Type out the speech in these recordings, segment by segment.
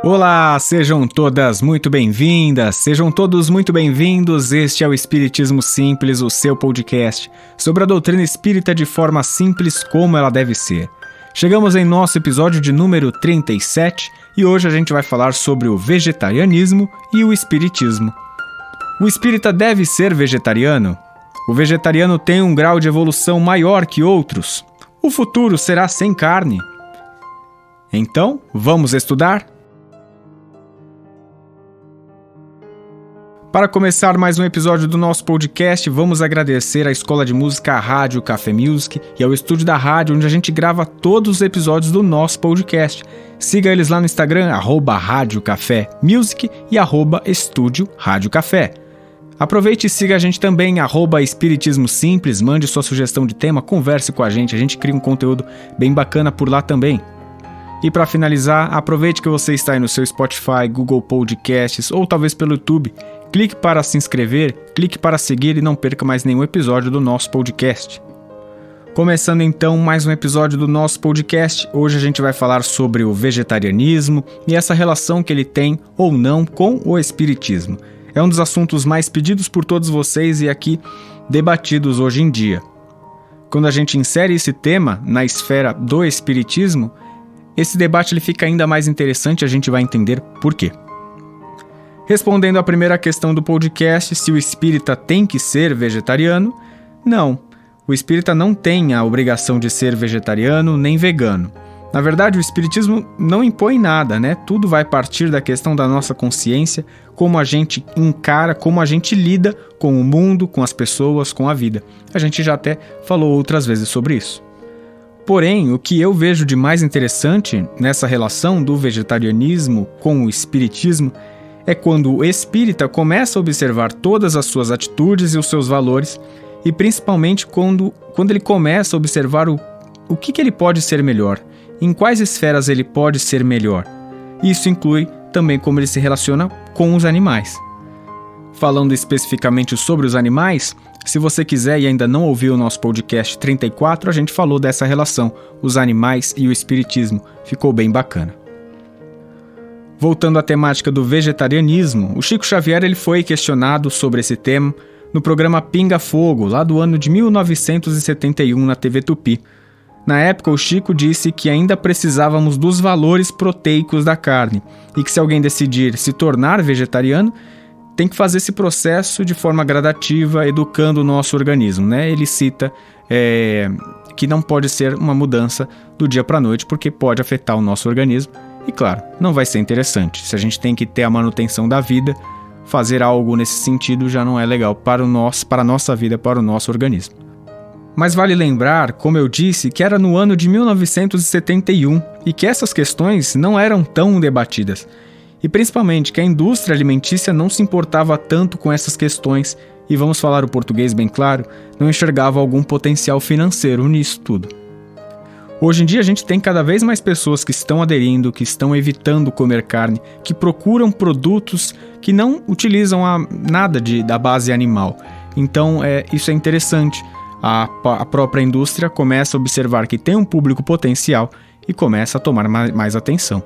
Olá, sejam todas muito bem-vindas, sejam todos muito bem-vindos. Este é o Espiritismo Simples, o seu podcast sobre a doutrina espírita de forma simples como ela deve ser. Chegamos em nosso episódio de número 37 e hoje a gente vai falar sobre o vegetarianismo e o espiritismo. O espírita deve ser vegetariano? O vegetariano tem um grau de evolução maior que outros? O futuro será sem carne? Então, vamos estudar? Para começar mais um episódio do nosso podcast, vamos agradecer à Escola de Música Rádio Café Music e ao estúdio da rádio, onde a gente grava todos os episódios do nosso podcast. Siga eles lá no Instagram, @Rádio Café Music e @Estúdio Rádio Café. Aproveite e siga a gente também, @Espiritismo Simples, mande sua sugestão de tema, converse com a gente cria um conteúdo bem bacana por lá também. E para finalizar, aproveite que você está aí no seu Spotify, Google Podcasts ou talvez pelo YouTube. Clique para se inscrever, clique para seguir e não perca mais nenhum episódio do nosso podcast. Começando então mais um episódio do nosso podcast, hoje a gente vai falar sobre o vegetarianismo e essa relação que ele tem ou não com o espiritismo. É um dos assuntos mais pedidos por todos vocês e aqui debatidos hoje em dia. Quando a gente insere esse tema na esfera do espiritismo, esse debate ele fica ainda mais interessante e a gente vai entender por quê. Respondendo à primeira questão do podcast, se o espírita tem que ser vegetariano, não. O espírita não tem a obrigação de ser vegetariano nem vegano. Na verdade, o espiritismo não impõe nada, né? Tudo vai partir da questão da nossa consciência, como a gente encara, como a gente lida com o mundo, com as pessoas, com a vida. A gente já até falou outras vezes sobre isso. Porém, o que eu vejo de mais interessante nessa relação do vegetarianismo com o espiritismo é quando o espírita começa a observar todas as suas atitudes e os seus valores e principalmente quando ele começa a observar o que ele pode ser melhor, em quais esferas ele pode ser melhor. Isso inclui também como ele se relaciona com os animais. Falando especificamente sobre os animais, se você quiser e ainda não ouviu o nosso podcast 34, a gente falou dessa relação, os animais e o espiritismo. Ficou bem bacana. Voltando à temática do vegetarianismo, o Chico Xavier ele foi questionado sobre esse tema no programa Pinga Fogo, lá do ano de 1971 na TV Tupi. Na época, o Chico disse que ainda precisávamos dos valores proteicos da carne e que se alguém decidir se tornar vegetariano, tem que fazer esse processo de forma gradativa, educando o nosso organismo, né? Ele cita que não pode ser uma mudança do dia para a noite, porque pode afetar o nosso organismo. E claro, não vai ser interessante. Se a gente tem que ter a manutenção da vida, fazer algo nesse sentido já não é legal para a nossa vida, para o nosso organismo. Mas vale lembrar, como eu disse, que era no ano de 1971 e que essas questões não eram tão debatidas. E principalmente que a indústria alimentícia não se importava tanto com essas questões e, vamos falar o português bem claro, não enxergava algum potencial financeiro nisso tudo. Hoje em dia a gente tem cada vez mais pessoas que estão aderindo, que estão evitando comer carne, que procuram produtos que não utilizam nada da base animal. Então isso é interessante. A própria indústria começa a observar que tem um público potencial e começa a tomar mais atenção.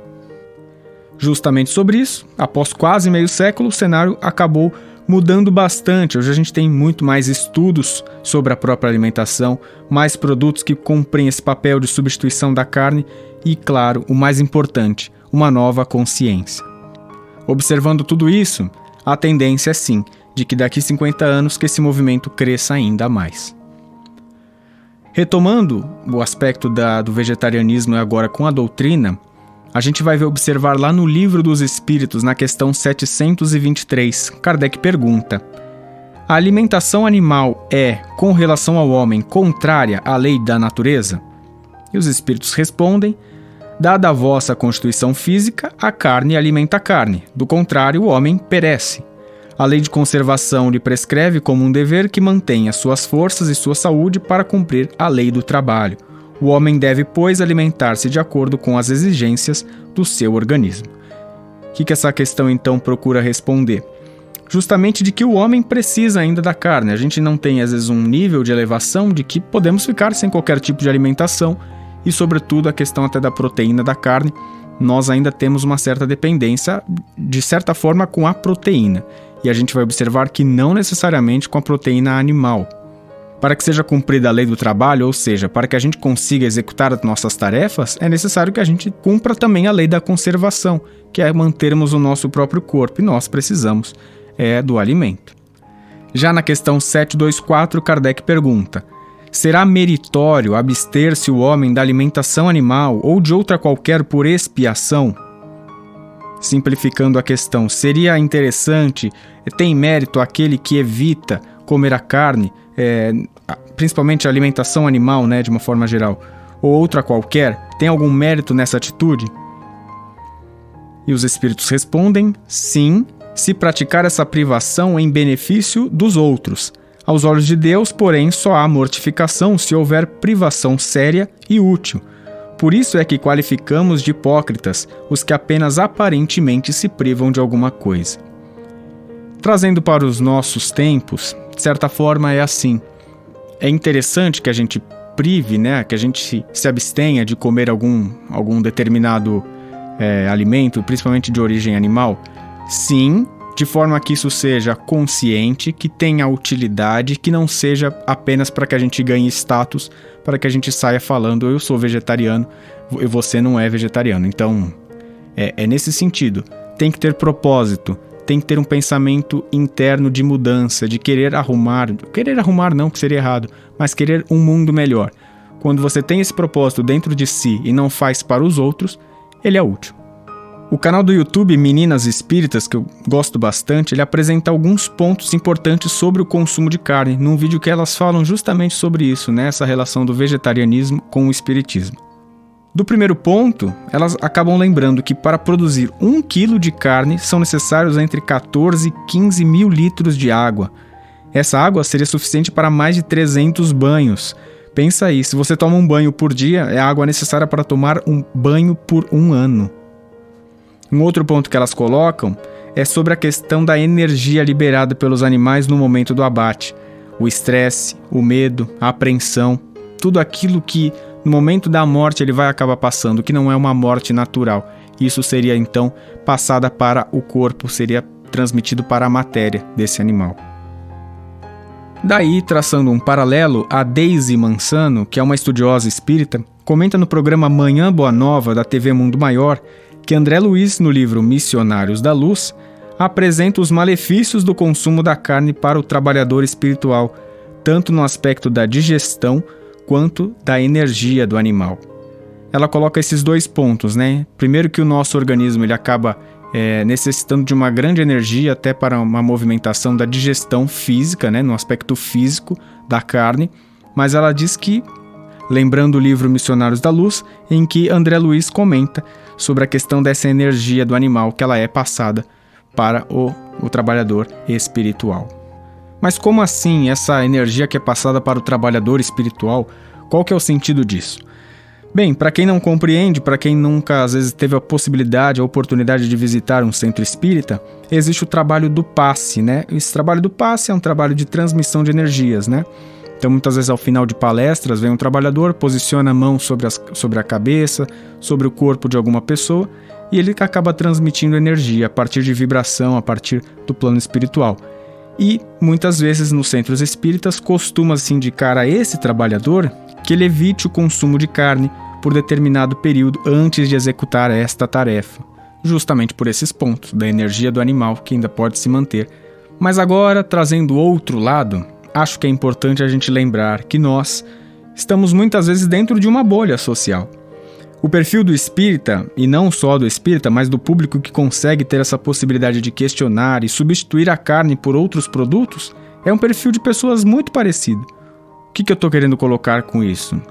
Justamente sobre isso, após quase meio século, o cenário acabou mudando bastante. Hoje a gente tem muito mais estudos sobre a própria alimentação, mais produtos que cumprem esse papel de substituição da carne e, claro, o mais importante, uma nova consciência. Observando tudo isso, a tendência é sim, de que daqui a 50 anos que esse movimento cresça ainda mais. Retomando o aspecto do vegetarianismo agora com a doutrina, a gente vai observar lá no Livro dos Espíritos, na questão 723, Kardec pergunta: a alimentação animal é, com relação ao homem, contrária à lei da natureza? E os espíritos respondem: dada a vossa constituição física, a carne alimenta a carne, do contrário, o homem perece. A lei de conservação lhe prescreve como um dever que mantenha suas forças e sua saúde para cumprir a lei do trabalho. O homem deve, pois, alimentar-se de acordo com as exigências do seu organismo. O que essa questão, então, procura responder? Justamente de que o homem precisa ainda da carne. A gente não tem, às vezes, um nível de elevação de que podemos ficar sem qualquer tipo de alimentação e, sobretudo, a questão até da proteína da carne nós ainda temos uma certa dependência, de certa forma, com a proteína. E a gente vai observar que não necessariamente com a proteína animal. Para que seja cumprida a lei do trabalho, ou seja, para que a gente consiga executar as nossas tarefas, é necessário que a gente cumpra também a lei da conservação, que é mantermos o nosso próprio corpo, e nós precisamos do alimento. Já na questão 724, Kardec pergunta: será meritório abster-se o homem da alimentação animal ou de outra qualquer por expiação? Simplificando a questão, seria interessante, tem mérito aquele que evita comer a carne, principalmente a alimentação animal, de uma forma geral, ou outra qualquer? Tem algum mérito nessa atitude? E os espíritos respondem: sim, se praticar essa privação em benefício dos outros. Aos olhos de Deus, porém, só há mortificação se houver privação séria e útil. Por isso é que qualificamos de hipócritas os que apenas aparentemente se privam de alguma coisa. Trazendo para os nossos tempos, de certa forma é assim. É interessante que a gente prive, que a gente se abstenha de comer algum determinado alimento, principalmente de origem animal. Sim, de forma que isso seja consciente, que tenha utilidade, que não seja apenas para que a gente ganhe status, para que a gente saia falando: eu sou vegetariano e você não é vegetariano. Então, é nesse sentido. Tem que ter propósito, tem que ter um pensamento interno de mudança, de querer arrumar não, que seria errado, mas querer um mundo melhor. Quando você tem esse propósito dentro de si e não faz para os outros, ele é útil. O canal do YouTube Meninas Espíritas, que eu gosto bastante, ele apresenta alguns pontos importantes sobre o consumo de carne, num vídeo que elas falam justamente sobre isso, essa relação do vegetarianismo com o espiritismo. Do primeiro ponto, elas acabam lembrando que para produzir 1 quilo de carne são necessários entre 14 e 15 mil litros de água. Essa água seria suficiente para mais de 300 banhos. Pensa aí, se você toma um banho por dia, é a água necessária para tomar um banho por 1 ano. Um outro ponto que elas colocam é sobre a questão da energia liberada pelos animais no momento do abate. O estresse, o medo, a apreensão, tudo aquilo que no momento da morte ele vai acabar passando, que não é uma morte natural. Isso seria então passada para o corpo, seria transmitido para a matéria desse animal. Daí, traçando um paralelo, a Deise Mansano, que é uma estudiosa espírita, comenta no programa Manhã Boa Nova da TV Mundo Maior que André Luiz, no livro Missionários da Luz, apresenta os malefícios do consumo da carne para o trabalhador espiritual, tanto no aspecto da digestão quanto da energia do animal. Ela coloca esses 2 pontos, Primeiro que o nosso organismo ele acaba necessitando de uma grande energia até para uma movimentação da digestão física, no aspecto físico da carne, mas ela diz que, lembrando o livro Missionários da Luz, em que André Luiz comenta sobre a questão dessa energia do animal, que ela é passada para o trabalhador espiritual. Mas como assim essa energia que é passada para o trabalhador espiritual? Qual que é o sentido disso? Bem, para quem não compreende, para quem nunca às vezes teve a possibilidade, a oportunidade de visitar um centro espírita, existe o trabalho do passe, Esse trabalho do passe é um trabalho de transmissão de energias, Então, muitas vezes, ao final de palestras, vem um trabalhador, posiciona a mão sobre a cabeça, sobre o corpo de alguma pessoa, e ele acaba transmitindo energia a partir de vibração, a partir do plano espiritual. E, muitas vezes, nos centros espíritas, costuma-se indicar a esse trabalhador que ele evite o consumo de carne por determinado período antes de executar esta tarefa, justamente por esses pontos da energia do animal que ainda pode se manter. Mas agora, trazendo outro lado, acho que é importante a gente lembrar que nós estamos muitas vezes dentro de uma bolha social. O perfil do espírita, e não só do espírita, mas do público que consegue ter essa possibilidade de questionar e substituir a carne por outros produtos, é um perfil de pessoas muito parecido. O que eu estou querendo colocar com isso?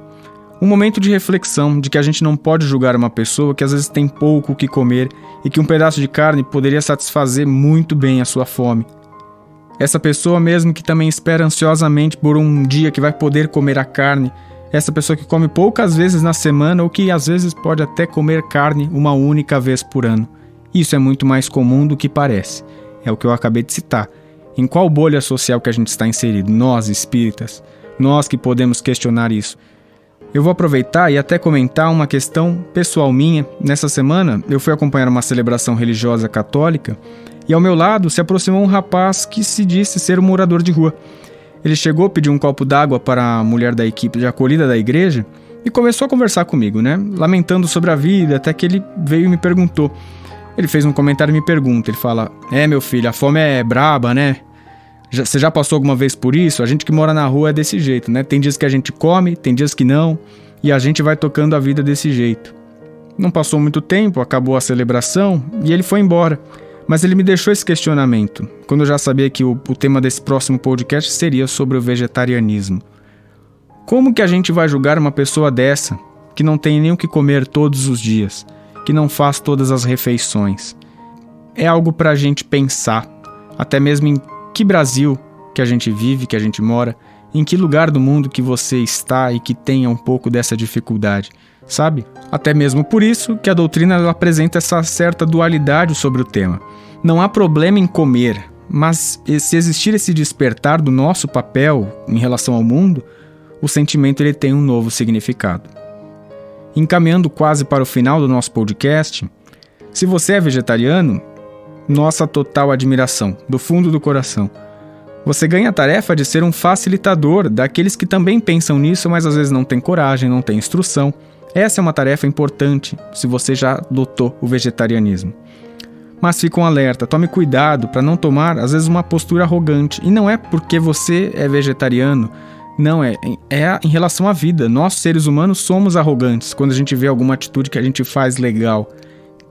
Um momento de reflexão de que a gente não pode julgar uma pessoa que às vezes tem pouco o que comer e que um pedaço de carne poderia satisfazer muito bem a sua fome. Essa pessoa mesmo que também espera ansiosamente por um dia que vai poder comer a carne, essa pessoa que come poucas vezes na semana ou que às vezes pode até comer carne uma única vez por ano. Isso é muito mais comum do que parece. É o que eu acabei de citar. Em qual bolha social que a gente está inserido? Nós, espíritas. Nós que podemos questionar isso. Eu vou aproveitar e até comentar uma questão pessoal minha. Nessa semana, eu fui acompanhar uma celebração religiosa católica e ao meu lado se aproximou um rapaz que se disse ser um morador de rua. Ele chegou, pediu um copo d'água para a mulher da equipe de acolhida da igreja e começou a conversar comigo, lamentando sobre a vida, até que ele veio e me perguntou. Ele fez um comentário e me pergunta, ele fala: meu filho, a fome é braba, né? Você já passou alguma vez por isso? A gente que mora na rua é desse jeito, Tem dias que a gente come, tem dias que não, e a gente vai tocando a vida desse jeito. Não passou muito tempo, acabou a celebração e ele foi embora. Mas ele me deixou esse questionamento, quando eu já sabia que o tema desse próximo podcast seria sobre o vegetarianismo. Como que a gente vai julgar uma pessoa dessa, que não tem nem o que comer todos os dias, que não faz todas as refeições? É algo para a gente pensar, até mesmo em que Brasil que a gente vive, que a gente mora, em que lugar do mundo que você está e que tenha um pouco dessa dificuldade, sabe? Até mesmo por isso que a doutrina ela apresenta essa certa dualidade sobre o tema. Não há problema em comer, mas se existir esse despertar do nosso papel em relação ao mundo, o sentimento ele tem um novo significado. Encaminhando quase para o final do nosso podcast, se você é vegetariano, nossa total admiração, do fundo do coração. Você ganha a tarefa de ser um facilitador daqueles que também pensam nisso, mas às vezes não têm coragem, não têm instrução. Essa é uma tarefa importante se você já adotou o vegetarianismo. Mas fica um alerta, tome cuidado para não tomar, às vezes, uma postura arrogante. E não é porque você é vegetariano, não, é em relação à vida. Nós, seres humanos, somos arrogantes quando a gente vê alguma atitude que a gente faz legal.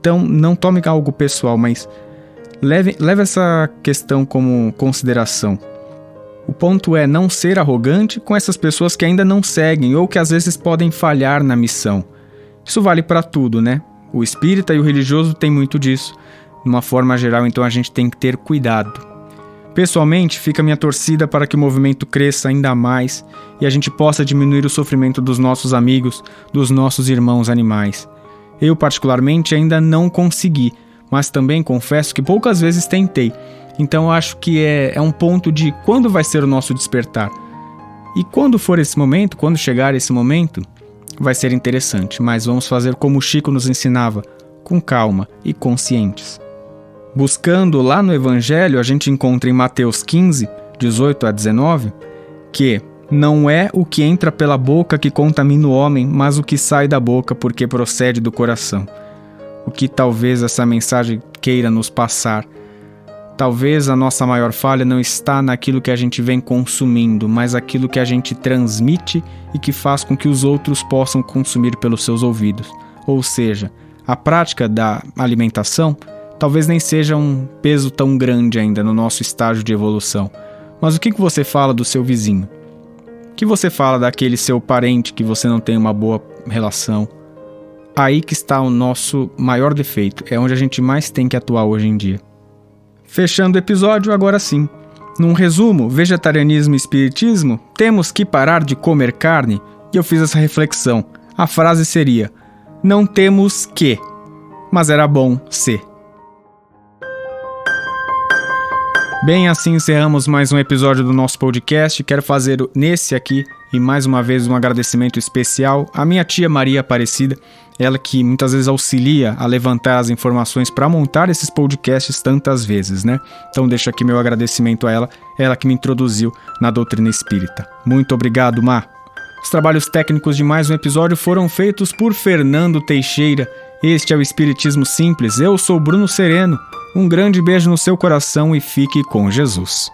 Então, não tome algo pessoal, mas leve essa questão como consideração. O ponto é não ser arrogante com essas pessoas que ainda não seguem ou que às vezes podem falhar na missão. Isso vale para tudo, O espírita e o religioso têm muito disso. De uma forma geral, então a gente tem que ter cuidado. Pessoalmente, fica a minha torcida para que o movimento cresça ainda mais e a gente possa diminuir o sofrimento dos nossos amigos, dos nossos irmãos animais. Eu, particularmente, ainda não consegui, mas também confesso que poucas vezes tentei. Então eu acho que é um ponto de quando vai ser o nosso despertar. E quando for esse momento, quando chegar esse momento, vai ser interessante, mas vamos fazer como o Chico nos ensinava, com calma e conscientes. Buscando lá no Evangelho, a gente encontra em Mateus 15, 18 a 19, que não é o que entra pela boca que contamina o homem, mas o que sai da boca porque procede do coração. O que talvez essa mensagem queira nos passar. Talvez a nossa maior falha não está naquilo que a gente vem consumindo, mas aquilo que a gente transmite e que faz com que os outros possam consumir pelos seus ouvidos. Ou seja, a prática da alimentação talvez nem seja um peso tão grande ainda no nosso estágio de evolução. Mas o que você fala do seu vizinho? O que você fala daquele seu parente que você não tem uma boa relação? Aí que está o nosso maior defeito, é onde a gente mais tem que atuar hoje em dia. Fechando o episódio, agora sim. Num resumo, vegetarianismo e espiritismo, temos que parar de comer carne? E eu fiz essa reflexão. A frase seria: não temos que, mas era bom ser. Bem, assim encerramos mais um episódio do nosso podcast. Quero fazer nesse aqui, e mais uma vez, um agradecimento especial à minha tia Maria Aparecida, ela que muitas vezes auxilia a levantar as informações para montar esses podcasts tantas vezes, Então deixo aqui meu agradecimento a ela que me introduziu na doutrina espírita. Muito obrigado, Má. Os trabalhos técnicos de mais um episódio foram feitos por Fernando Teixeira. Este é o Espiritismo Simples, eu sou Bruno Sereno. Um grande beijo no seu coração e fique com Jesus.